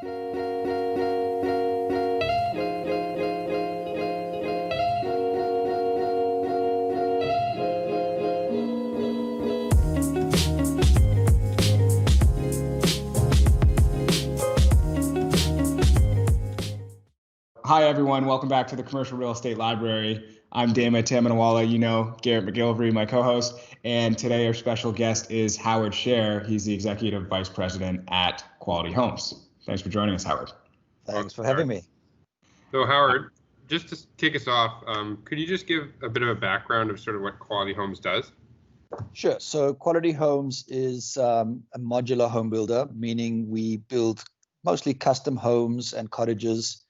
Hi, everyone. Welcome back to the Commercial Real Estate Library. I'm Dama Tamanawala. You know Garrett McGilvery, my co-host. And today our special guest is Howard Sher. He's the Executive Vice President at Quality Homes. Thanks for joining us, Howard. Thanks for having me. So Howard, just to kick us off, could you just give a bit of a background of sort of what Quality Homes does? Sure. So Quality Homes is a modular home builder, meaning we build mostly custom homes and cottages,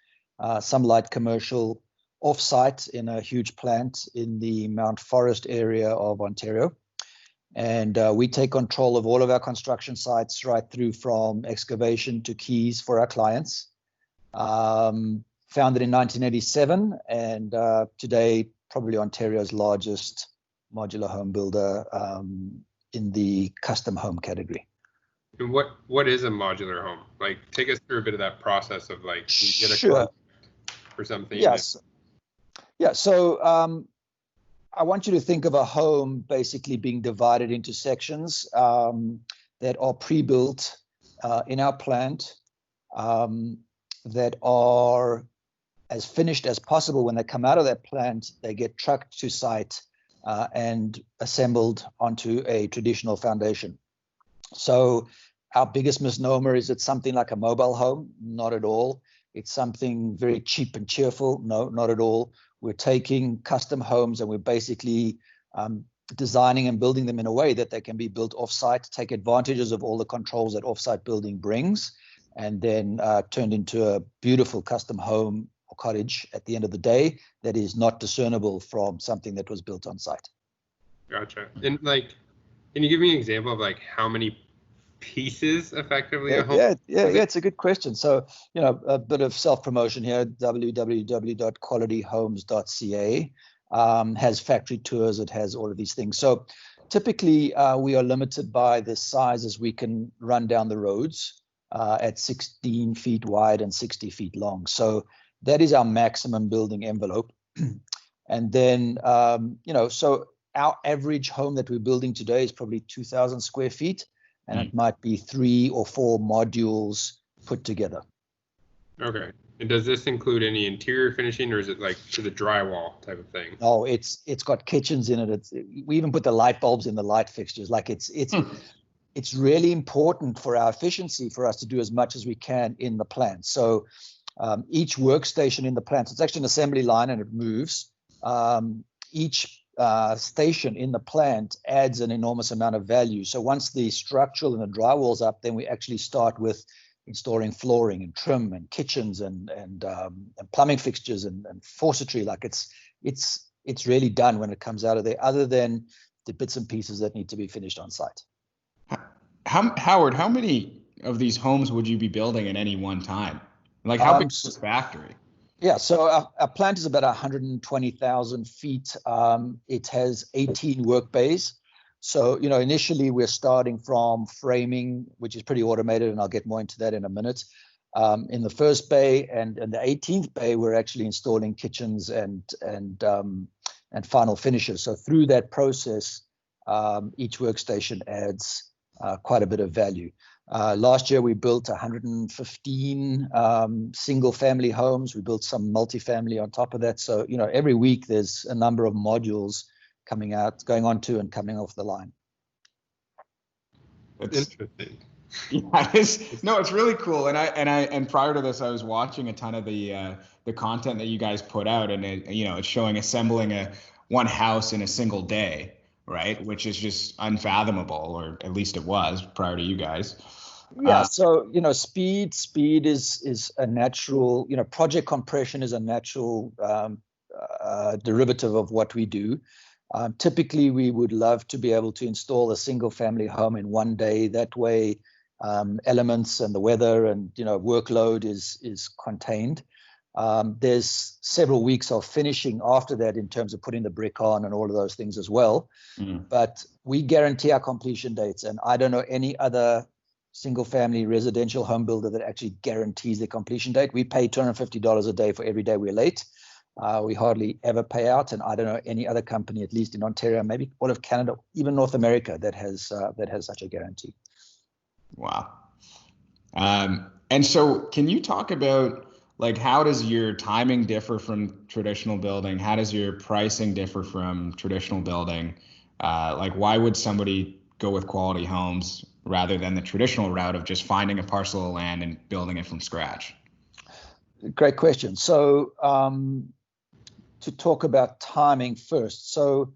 some light commercial, off-site in a huge plant in the Mount Forest area of Ontario. And we take control of all of our construction sites right through from excavation to keys for our clients. Founded in 1987 and today probably Ontario's largest modular home builder in the custom home category. And what is a modular home? Like, take us through a bit of that process of like, you get a Sure. For something. Yes. Yeah. So I want you to think of a home basically being divided into sections that are pre-built in our plant, that are as finished as possible. When they come out of that plant, they get trucked to site and assembled onto a traditional foundation. So our biggest misnomer is it's something like a mobile home. Not at all. It's something very cheap and cheerful. No, not at all. We're taking custom homes and we're basically designing and building them in a way that they can be built off-site, take advantages of all the controls that off-site building brings, and then turned into a beautiful custom home or cottage at the end of the day that is not discernible from something that was built on site. Gotcha. And like, can you give me an example of like how many pieces effectively a home? Yeah, it's a good question. So, you know, a bit of self-promotion here, www.qualityhomes.ca has factory tours, it has all of these things. So typically we are limited by the sizes we can run down the roads at 16 feet wide and 60 feet long. So that is our maximum building envelope. And then, you know, so our average home that we're building today is probably 2,000 square feet. And it might be 3 or 4 modules put together. Okay. And does this include any interior finishing, or is it like to the drywall type of thing? Oh, it's got kitchens in it. We even put the light bulbs in the light fixtures. Like it's really important for our efficiency for us to do as much as we can in the plant. So each workstation in the plant, it's actually an assembly line and it moves. Each station in the plant adds an enormous amount of value. So once the structural and the drywall's up, then we actually start with installing flooring and trim and kitchens and plumbing fixtures and faucetry. Like it's really done when it comes out of there, other than the bits and pieces that need to be finished on site. Howard, how many of these homes would you be building at any one time? Like, how big is this factory? Yeah, so our plant is about 120,000 feet. It has 18 work bays. So, you know, initially we're starting from framing, which is pretty automated, and I'll get more into that in a minute. In the first bay and the 18th bay, we're actually installing kitchens and final finishes. So through that process, each workstation adds quite a bit of value. Last year, we built 115 single-family homes. We built some multifamily on top of that. So, you know, every week there's a number of modules coming out, going on to and coming off the line. That's interesting. Yeah, it's really cool. And prior to this, I was watching a ton of the content that you guys put out, and it's showing assembling one house in a single day, right? Which is just unfathomable, or at least it was prior to you guys. Yeah. So, you know, speed is a natural, you know, project compression is a natural derivative of what we do. Typically, we would love to be able to install a single family home in one day. That way, elements and the weather and, you know, workload is contained. There's several weeks of finishing after that in terms of putting the brick on and all of those things as well. But we guarantee our completion dates, and I don't know any other single family residential home builder that actually guarantees the completion date. We pay $250 a day for every day we're late. We hardly ever pay out, and I don't know any other company, at least in Ontario, maybe all of Canada, even North America, that has such a guarantee. Wow. And so can you talk about, like, how does your timing differ from traditional building? How does your pricing differ from traditional building? Like, why would somebody go with Quality Homes rather than the traditional route of just finding a parcel of land and building it from scratch? Great question. So to talk about timing first. So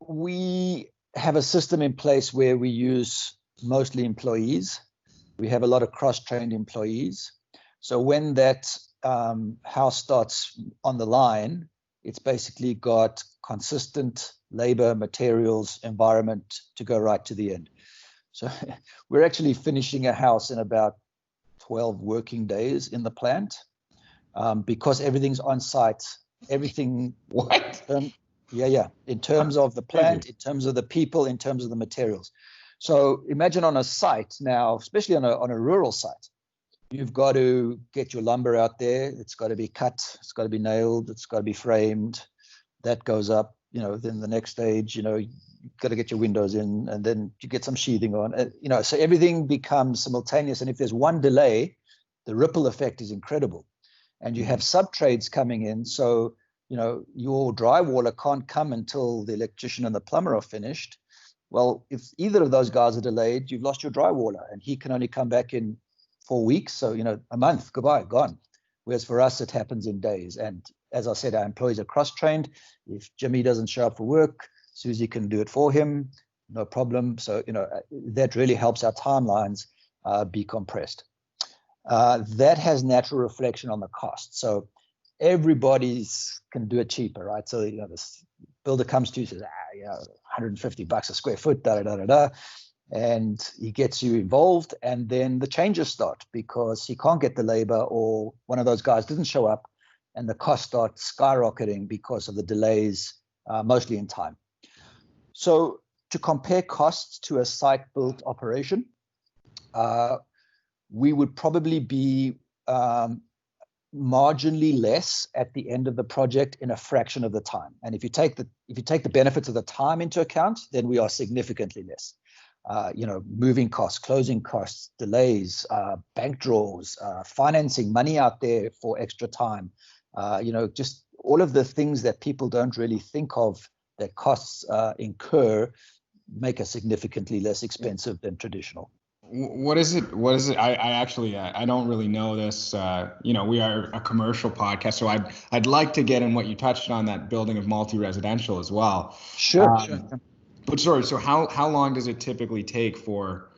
we have a system in place where we use mostly employees. We have a lot of cross-trained employees. So when that house starts on the line, it's basically got consistent labor, materials, environment to go right to the end. So we're actually finishing a house in about 12 working days in the plant because everything's on site. Everything. What? Yeah. In terms of the plant, in terms of the people, in terms of the materials. So imagine on a site now, especially on a rural site, you've got to get your lumber out there. It's got to be cut. It's got to be nailed. It's got to be framed. That goes up. Then the next stage, you've got to get your windows in, and then you get some sheathing on. So everything becomes simultaneous. And if there's one delay, the ripple effect is incredible. And you have sub-trades coming in. So, your drywaller can't come until the electrician and the plumber are finished. Well, if either of those guys are delayed, you've lost your drywaller, and he can only come back in 4 weeks. So, a month, goodbye, gone. Whereas for us, it happens in days. And as I said, our employees are cross-trained. If Jimmy doesn't show up for work, Susie can do it for him, no problem. So, that really helps our timelines be compressed. That has natural reflection on the cost. So everybody's can do it cheaper, right? So, this builder comes to you, says, $150 a square foot, and he gets you involved, and then the changes start because he can't get the labor, or one of those guys didn't show up, and the cost starts skyrocketing because of the delays, mostly in time. So to compare costs to a site-built operation, we would probably be marginally less at the end of the project in a fraction of the time. And if you take the benefits of the time into account, then we are significantly less. Moving costs, closing costs, delays, bank draws, financing money out there for extra time. Just all of the things that people don't really think of that costs incur make us significantly less expensive than traditional. What is it? I actually, I don't really know this. We are a commercial podcast, so I'd like to get in what you touched on, that building of multi-residential as well. Sure. But sorry, so how long does it typically take for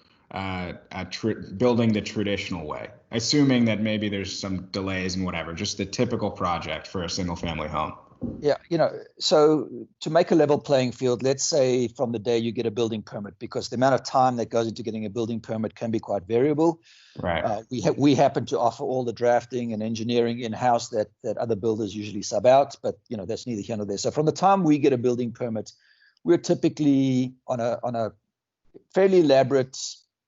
building the traditional way? Assuming that maybe there's some delays and whatever, just the typical project for a single family home. Yeah, so to make a level playing field, let's say from the day you get a building permit, because the amount of time that goes into getting a building permit can be quite variable. Right. We happen to offer all the drafting and engineering in-house that other builders usually sub out, but that's neither here nor there. So from the time we get a building permit, we're typically on a fairly elaborate,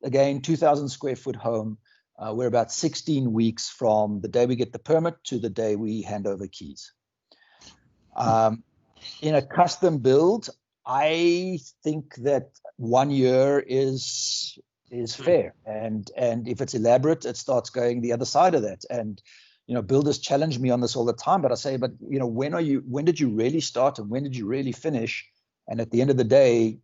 again, 2,000 square foot home. We're about 16 weeks from the day we get the permit to the day we hand over keys. In a custom build, I think that 1 year is fair, and if it's elaborate, it starts going the other side of that. And builders challenge me on this all the time, but I say, when did you really start and when did you really finish? And at the end of the day,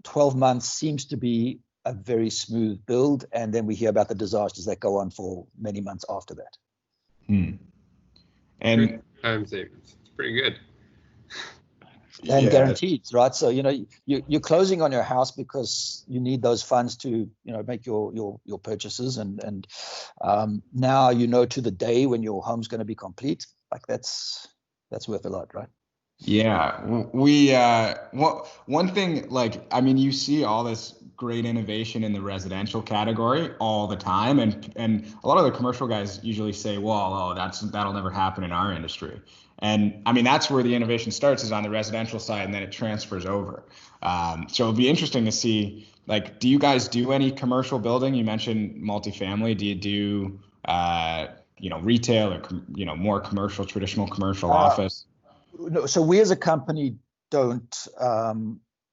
12 months seems to be a very smooth build, and then we hear about the disasters that go on for many months after that. And time savings, it's pretty good. And guaranteed, right? So you're closing on your house because you need those funds to make your purchases, and now to the day when your home's going to be complete. Like that's worth a lot, right? Yeah, we one thing, you see all this great innovation in the residential category all the time, and a lot of the commercial guys usually say, well, that'll never happen in our industry. And that's where the innovation starts, is on the residential side, and then it transfers over. So it'll be interesting to see Like, do you guys do any commercial building? You mentioned multifamily. Do you do, retail or, more commercial, traditional commercial office? No, so we as a company don't.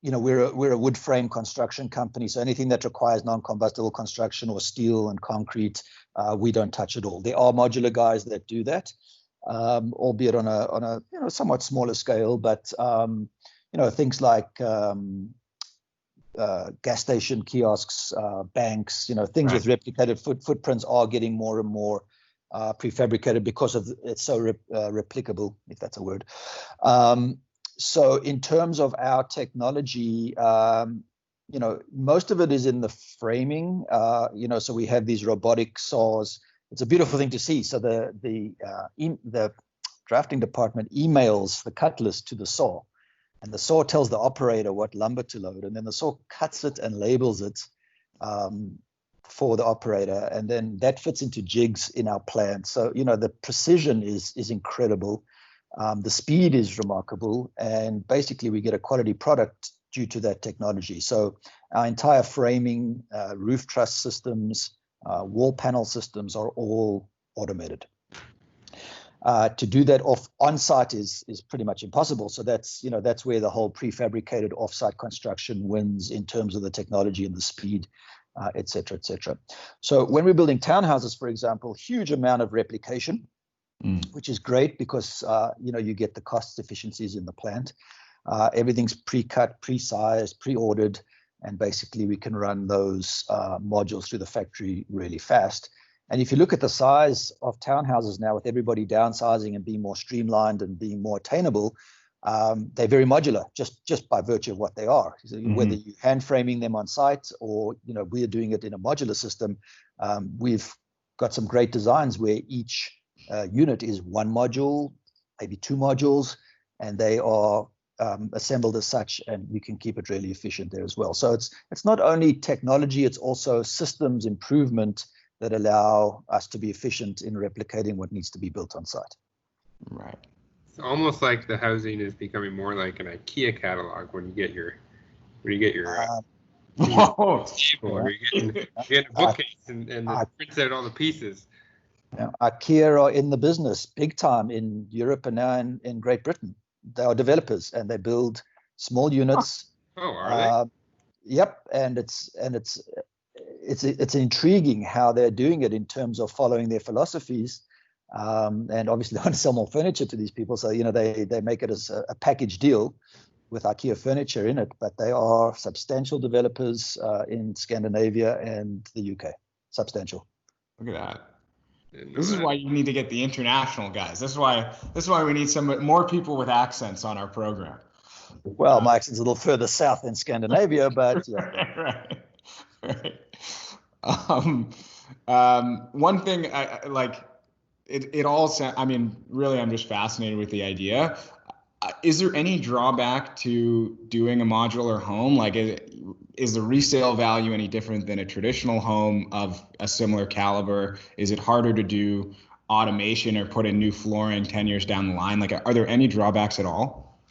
We're a wood frame construction company. So anything that requires non-combustible construction or steel and concrete, we don't touch at all. There are modular guys that do that, albeit on a somewhat smaller scale. But things like gas station kiosks, banks, things Right. with replicated footprints are getting more and more prefabricated because of it's so replicable, if that's a word. So in terms of our technology, most of it is in the framing. So we have these robotic saws. It's a beautiful thing to see. So the drafting department emails the cut list to the saw, and the saw tells the operator what lumber to load, and then the saw cuts it and labels it for the operator, and then that fits into jigs in our plant. So the precision is incredible. The speed is remarkable, and basically we get a quality product due to that technology. So our entire framing, roof truss systems, wall panel systems are all automated. To do that on-site is pretty much impossible. So that's where the whole prefabricated off-site construction wins in terms of the technology and the speed, et cetera, et cetera. So when we're building townhouses, for example, huge amount of replication, which is great because you get the cost efficiencies in the plant. Everything's pre-cut, pre-sized, pre-ordered, and basically we can run those modules through the factory really fast. And if you look at the size of townhouses now, with everybody downsizing and being more streamlined and being more attainable, they're very modular just by virtue of what they are. So whether you're hand framing them on site or we're doing it in a modular system, we've got some great designs where each unit is one module, maybe two modules, and they are assembled as such, and we can keep it really efficient there as well. So it's not only technology, it's also systems improvement that allow us to be efficient in replicating what needs to be built on site. Right. It's almost like the housing is becoming more like an IKEA catalog when you get your table, or you're getting a bookcase and it prints out all the pieces. IKEA are in the business big time in Europe and now in Great Britain. They are developers and they build small units. Oh, are they? Yep, and it's intriguing how they're doing it in terms of following their philosophies, and obviously they want to sell more furniture to these people. So they make it as a package deal with IKEA furniture in it. But they are substantial developers in Scandinavia and the UK. Substantial. Look at that. This is why you need to get the international guys. This is why we need more people with accents on our program. Well, my accent's a little further south than Scandinavia, but yeah. Right. One thing I like, it all sounds, really, I'm just fascinated with the idea. Is there any drawback to doing a modular home? Like, is the resale value any different than a traditional home of a similar caliber? Is it harder to do automation or put in new flooring 10 years down the line? Like, are there any drawbacks at all?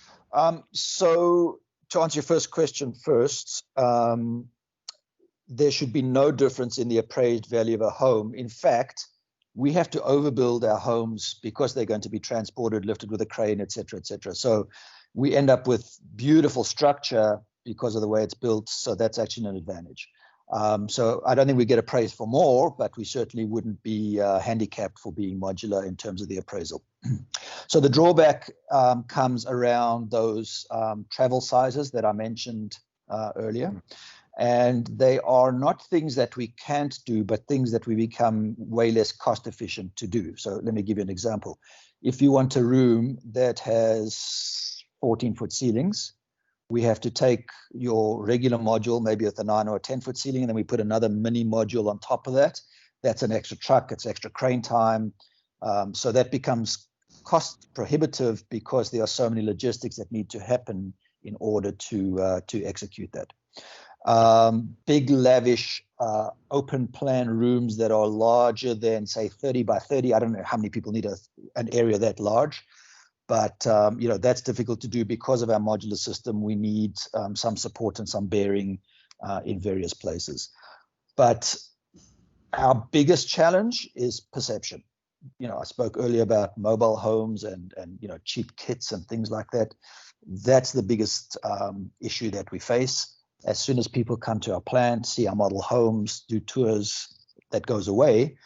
So to answer your first question first, there should be no difference in the appraised value of a home. In fact, we have to overbuild our homes because they're going to be transported, lifted with a crane, et cetera, et cetera. So we end up with beautiful structure because of the way it's built. So that's actually an advantage. So I don't think we get appraised for more, but we certainly wouldn't be handicapped for being modular in terms of the appraisal. So the drawback comes around those travel sizes that I mentioned earlier. And they are not things that we can't do, but things that we become way less cost efficient to do. So let me give you an example. If you want a room that has 14-foot ceilings, we have to take your regular module, maybe with a 9 or a 10-foot ceiling, and then we put another mini module on top of that. That's an extra truck, it's extra crane time. So that becomes cost prohibitive because there are so many logistics that need to happen in order to execute that. Big, lavish, open plan rooms that are larger than, say, 30 by 30. I don't know how many people need an area that large, but that's difficult to do because of our modular system. We need some support and some bearing in various places. But our biggest challenge is perception. I spoke earlier about mobile homes and cheap kits and things like that. That's the biggest issue that we face. As soon as people come to our plant, see our model homes, do tours, that goes away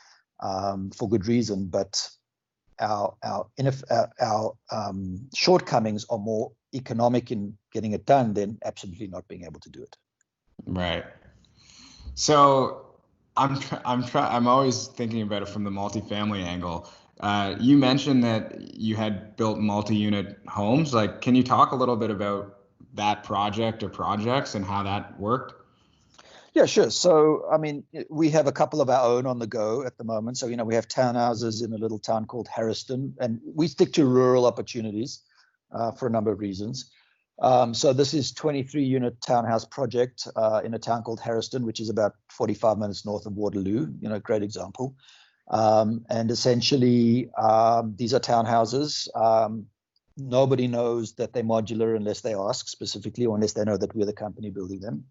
for good reason. But our shortcomings are more economic in getting it done than absolutely not being able to do it. Right. So I'm always thinking about it from the multifamily angle. You mentioned that you had built multi-unit homes. Like, can you talk a little bit about that project or projects and how that worked? Yeah, sure. So, I mean, we have a couple of our own on the go at the moment. So, we have townhouses in a little town called Harriston, and we stick to rural opportunities for a number of reasons. So this is 23-unit townhouse project in a town called Harriston, which is about 45 minutes north of Waterloo. Great example. And essentially, these are townhouses. Nobody knows that they're modular unless they ask specifically, or unless they know that we're the company building them.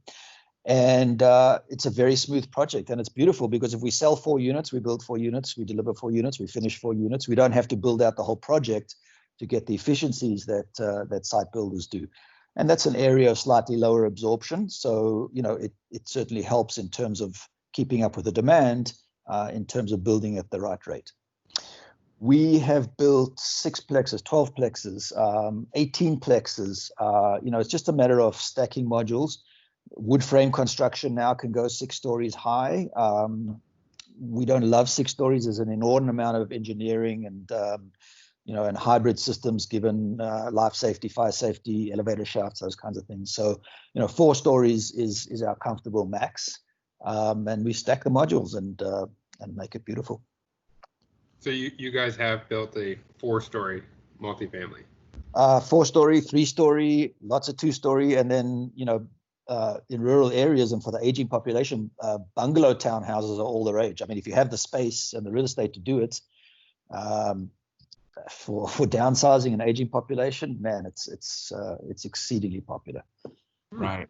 And it's a very smooth project, and it's beautiful because if we sell 4 units, we build 4 units, we deliver 4 units, we finish 4 units. We don't have to build out the whole project to get the efficiencies that site builders do. And that's an area of slightly lower absorption. So, it certainly helps in terms of keeping up with the demand, in terms of building at the right rate. We have built 6 plexes, 12 plexes, 18 plexes. It's just a matter of stacking modules. Wood frame construction now can go 6 stories high. We don't love 6 stories. There's an inordinate amount of engineering and and hybrid systems given life safety, fire safety, elevator shafts, those kinds of things. So, 4 stories is our comfortable max, and we stack the modules and make it beautiful. So you guys have built a 4-story multifamily? 4-story, 3-story, lots of 2-story, and then in rural areas and for the aging population, bungalow townhouses are all the rage. I mean, if you have the space and the real estate to do it, for downsizing an aging population, man, it's exceedingly popular. Right.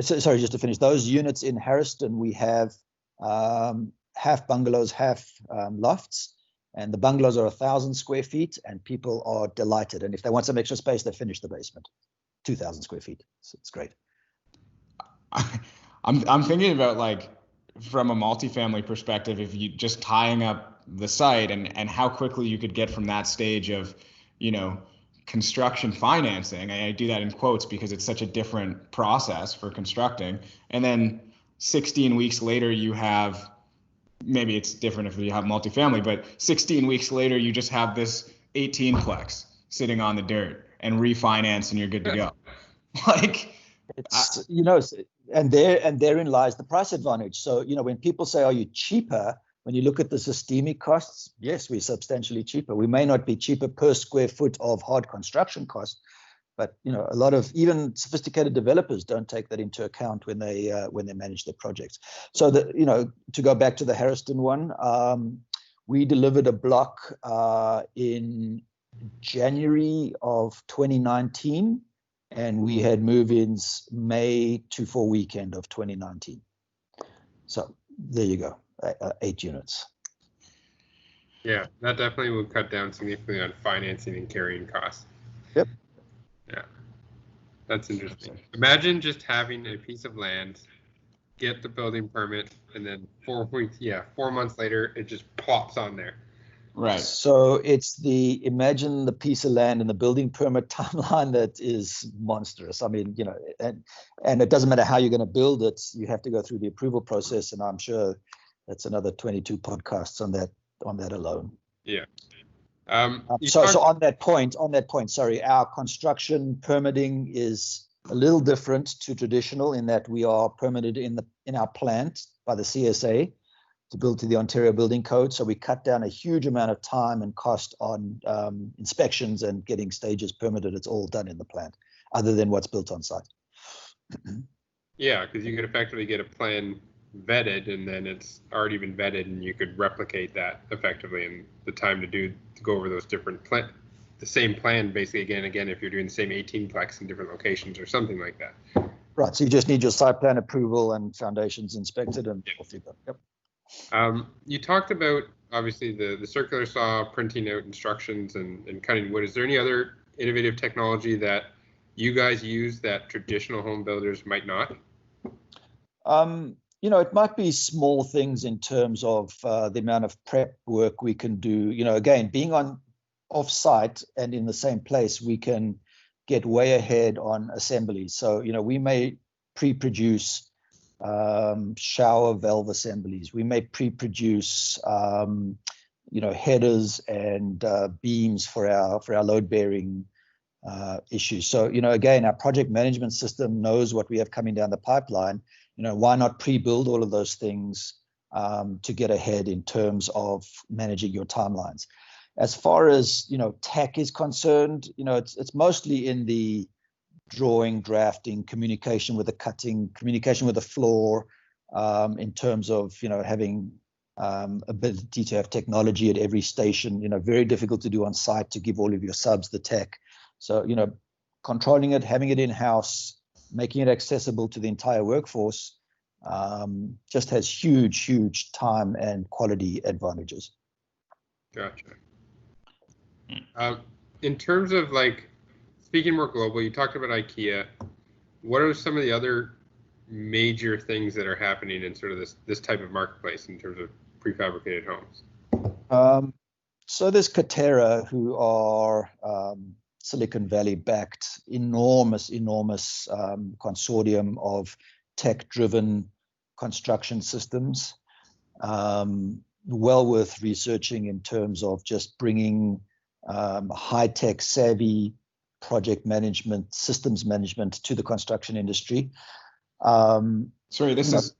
Sorry, just to finish, those units in Harriston, we have half bungalows, half lofts, and the bungalows are 1,000 square feet, and people are delighted. And if they want some extra space, they finish the basement. 2,000 square feet. So it's great. I'm thinking about, like, from a multifamily perspective, if you just tying up the site and how quickly you could get from that stage of, construction financing. I do that in quotes because it's such a different process for constructing. And then 16 weeks later, you have, maybe it's different if you have multifamily, but 16 weeks later, you just have this 18-plex sitting on the dirt and refinance and you're good to go. Like, it's, and therein lies the price advantage. So, when people say, are you cheaper? When you look at the systemic costs, yes, we're substantially cheaper. We may not be cheaper per square foot of hard construction cost, but a lot of even sophisticated developers don't take that into account when they manage their projects. So to go back to the Harriston one, we delivered a block in January of 2019, and we had move-ins May to for weekend of 2019. So there you go. 8 units. Yeah, that definitely will cut down significantly on financing and carrying costs. Yep. Yeah, that's interesting. Imagine just having a piece of land, get the building permit, and then 4 months later, it just plops on there. Right. So imagine the piece of land and the building permit timeline that is monstrous. I mean, and it doesn't matter how you're going to build it. You have to go through the approval process, and I'm sure that's another 22 podcasts on that alone. Yeah. So on that point, sorry, our construction permitting is a little different to traditional in that we are permitted in our plant by the CSA to build to the Ontario Building Code. So we cut down a huge amount of time and cost on inspections and getting stages permitted. It's all done in the plant, other than what's built on site. Yeah, because you could effectively get a plan vetted, and then it's already been vetted, and you could replicate that effectively in the time to go over those different the same plan basically again and again if you're doing the same 18-plex in different locations or something like that. Right. So you just need your site plan approval and foundations inspected, and off you go. Yep. You talked about obviously the circular saw, printing out instructions and cutting wood. Is there any other innovative technology that you guys use that traditional home builders might not? It might be small things in terms of the amount of prep work we can do. Again, being off site and in the same place, we can get way ahead on assemblies. So, we may pre-produce shower valve assemblies. We may pre-produce, headers and beams for our load-bearing issues. So, again, our project management system knows what we have coming down the pipeline. Why not pre-build all of those things to get ahead in terms of managing your timelines? As far as, tech is concerned, it's mostly in the drawing, drafting, communication with the cutting, communication with the floor, in terms of, having ability to have technology at every station, very difficult to do on site to give all of your subs the tech. So, controlling it, having it in-house, making it accessible to the entire workforce, just has huge time and quality advantages. Gotcha. In terms of speaking more global, you talked about IKEA. What are some of the other major things that are happening in sort of this type of marketplace in terms of prefabricated homes? So there's Katerra, who are Silicon Valley backed, enormous consortium of tech-driven construction systems. Well worth researching in terms of just bringing high-tech savvy project management, systems management to the construction industry. Sorry, this is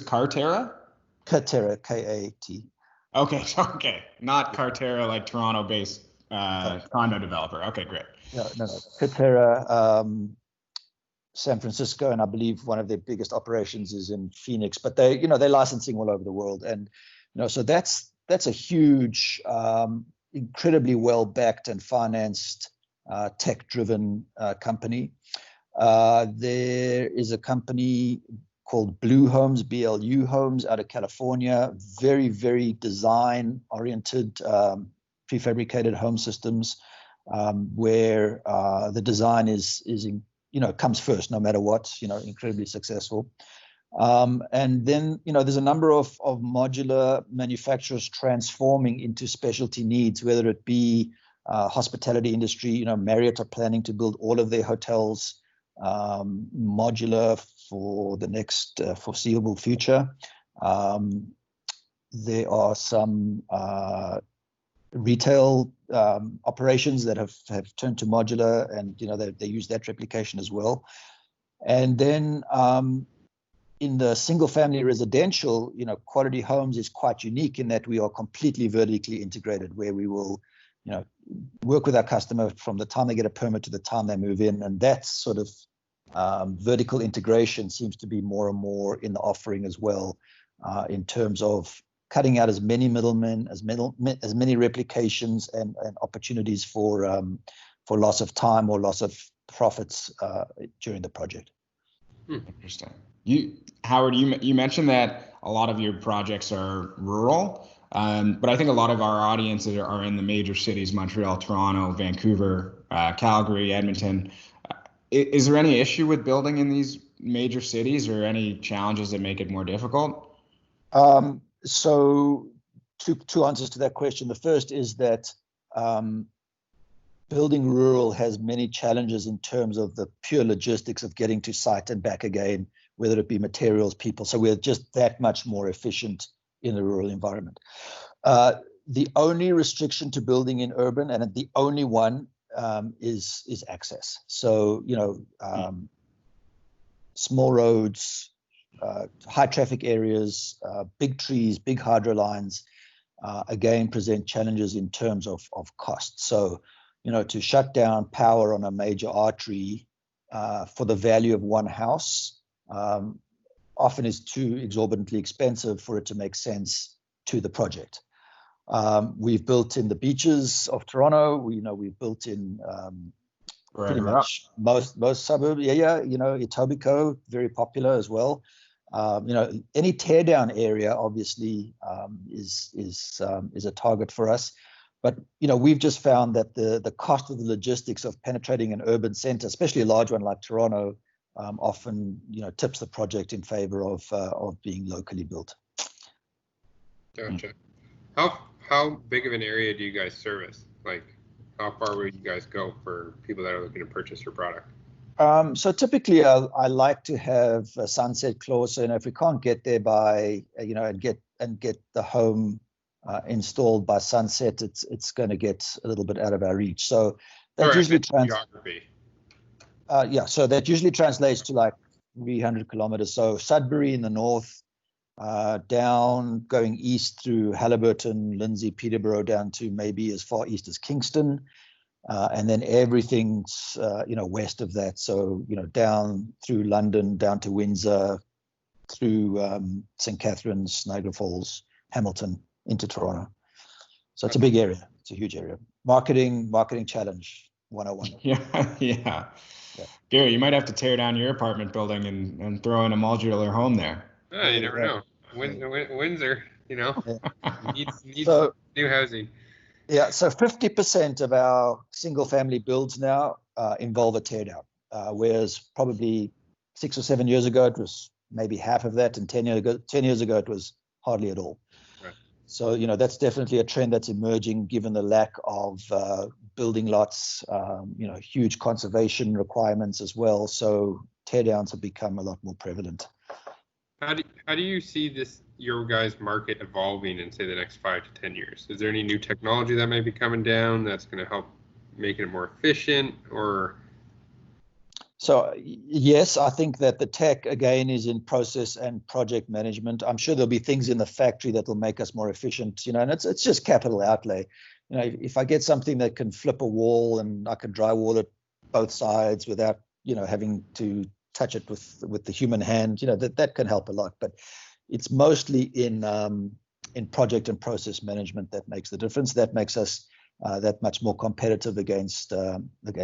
Katerra? Katerra, K-A-T. Okay, not Katerra, like Toronto-based condo developer. Okay, great. No. Katerra, San Francisco, and I believe one of their biggest operations is in Phoenix. But they're licensing all over the world, and so that's a huge, incredibly well-backed and financed, tech-driven company. There is a company called Blue Homes, BLU Homes, out of California. Very, very design-oriented, prefabricated home systems, where the design is comes first, no matter what. Incredibly successful. And then, there's a number of modular manufacturers transforming into specialty needs, whether it be hospitality industry. Marriott are planning to build all of their hotels modular for the next foreseeable future. There are some retail operations that have turned to modular, and they use that replication as well. And then in the single family residential, Quality Homes is quite unique in that we are completely vertically integrated, where we will work with our customer from the time they get a permit to the time they move in. And that sort of vertical integration seems to be more and more in the offering as well, in terms of cutting out as many middlemen, as many replications and opportunities for loss of time or loss of profits during the project. Interesting. Howard, you mentioned that a lot of your projects are rural, but I think a lot of our audiences are in the major cities: Montreal, Toronto, Vancouver, Calgary, Edmonton. Is there any issue with building in these major cities, or any challenges that make it more difficult? So two answers to that question. The first is that building rural has many challenges in terms of the pure logistics of getting to site and back again, whether it be materials, people. So we're just that much more efficient in the rural environment. The only restriction to building in urban, and the only one, is access. So, small roads, high traffic areas, big trees, big hydro lines, again, present challenges in terms of cost. So, to shut down power on a major artery for the value of one house often is too exorbitantly expensive for it to make sense to the project. We've built in the beaches of Toronto. We've built in pretty much most suburbs. Yeah. Etobicoke, very popular as well. Any tear down area obviously is a target for us. But we've just found that the cost of the logistics of penetrating an urban center, especially a large one like Toronto, often tips the project in favor of being locally built. Gotcha. How big of an area do you guys service? Like, how far would you guys go for people that are looking to purchase your product? So typically, I like to have a sunset clause. So if we can't get there by and get the home installed by sunset, it's going to get a little bit out of our reach. So that usually geography. So that usually translates to like 300 kilometers. So Sudbury in the north, down going east through Haliburton, Lindsay, Peterborough, down to maybe as far east as Kingston. And then everything's, west of that. So, down through London, down to Windsor, through St. Catharines, Niagara Falls, Hamilton, into Toronto. So it's a big area. It's a huge area. Marketing challenge 101. Yeah. Gary, you might have to tear down your apartment building and throw in a modular home there. Oh, you never know. Windsor, needs new housing. Yeah, so 50% of our single-family builds now involve a teardown, whereas probably 6 or 7 years ago it was maybe half of that, and 10 years ago it was hardly at all. Right. So that's definitely a trend that's emerging, given the lack of building lots, huge conservation requirements as well. So teardowns have become a lot more prevalent. How do you see your guys' market evolving in, say, the next 5 to 10 years? Is there any new technology that might be coming down that's going to help make it more efficient, or? So yes, I think that the tech again is in process and project management. I'm sure there'll be things in the factory that will make us more efficient, and it's just capital outlay. If I get something that can flip a wall and I can drywall it both sides without having to touch it with the human hand, that can help a lot. But it's mostly in project and process management that makes the difference. That makes us that much more competitive against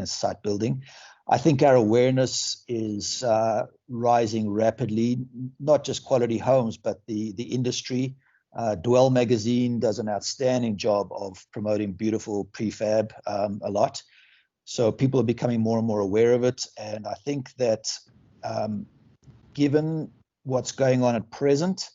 site building. I think our awareness is rising rapidly, not just Quality Homes, but the industry. Dwell magazine does an outstanding job of promoting beautiful prefab a lot. So people are becoming more and more aware of it. And I think that given what's going on at present,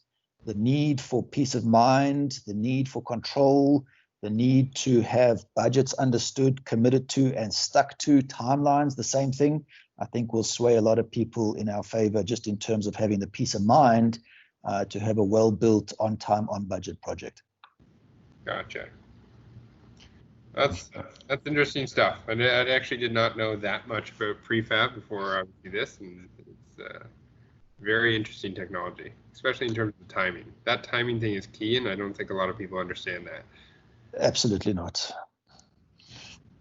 the need for peace of mind, the need for control, the need to have budgets understood, committed to, and stuck to, timelines, the same thing, I think will sway a lot of people in our favor, just in terms of having the peace of mind to have a well-built, on-time, on-budget project. Gotcha. That's interesting stuff. I actually did not know that much about prefab before obviously this, and it's very interesting technology, especially in terms of timing. That timing thing is key, and I don't think a lot of people understand that. Absolutely not.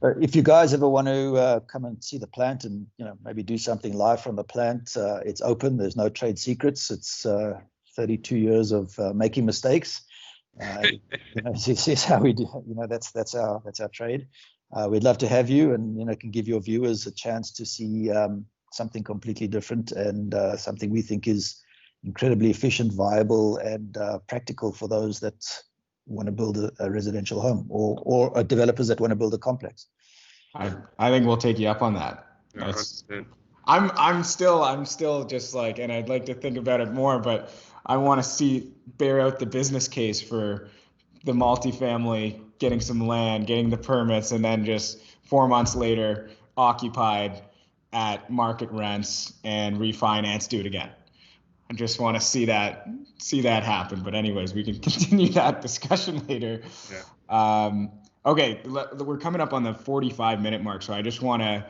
If you guys ever want to come and see the plant and maybe do something live from the plant, it's open. There's no trade secrets. It's 32 years of making mistakes. This is how we do. That's our trade. We'd love to have you, and can give your viewers a chance to see something completely different, and something we think is incredibly efficient, viable, and practical for those that want to build a residential home, or developers that want to build a complex. I think we'll take you up on that. I'm still just like, and I'd like to think about it more, but I want to bear out the business case for the multifamily, getting some land, getting the permits, and then just 4 months later, occupied at market rents and refinance, do it again. I just want to see that happen. But anyways, we can continue that discussion later. Yeah. Okay, we're coming up on the 45-minute mark, so I just want to,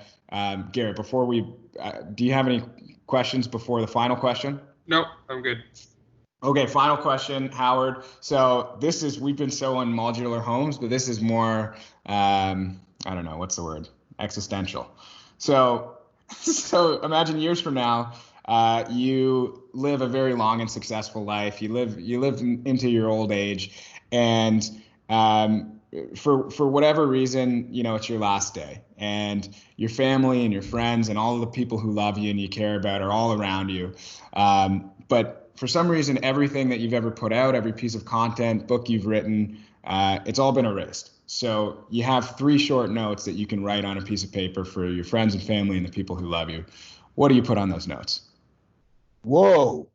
Garrett, before we, do you have any questions before the final question? No, I'm good. Okay, final question, Howard. So we've been so on modular homes, but this is more, I don't know, what's the word? Existential. So imagine years from now, you live a very long and successful life. You live into your old age, and for whatever reason, it's your last day, and your family and your friends and all of the people who love you and you care about are all around you. But for some reason, everything that you've ever put out, every piece of content, book you've written, it's all been erased. So you have 3 short notes that you can write on a piece of paper for your friends and family and the people who love you. What do you put on those notes? Whoa.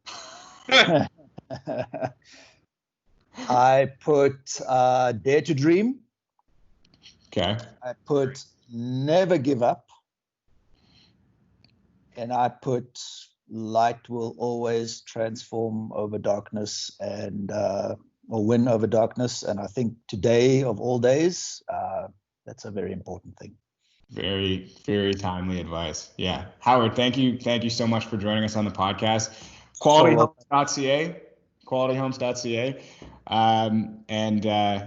I put dare to dream. Okay. I put never give up. And I put light will always transform over darkness and or win over darkness. And I think today of all days, that's a very important thing. Very, very timely advice. Yeah. Howard, thank you. Thank you so much for joining us on the podcast. QualityHomes.ca. QualityHomes.ca.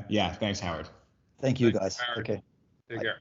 Yeah, thanks, Howard. Thank you, guys. Okay. Take care.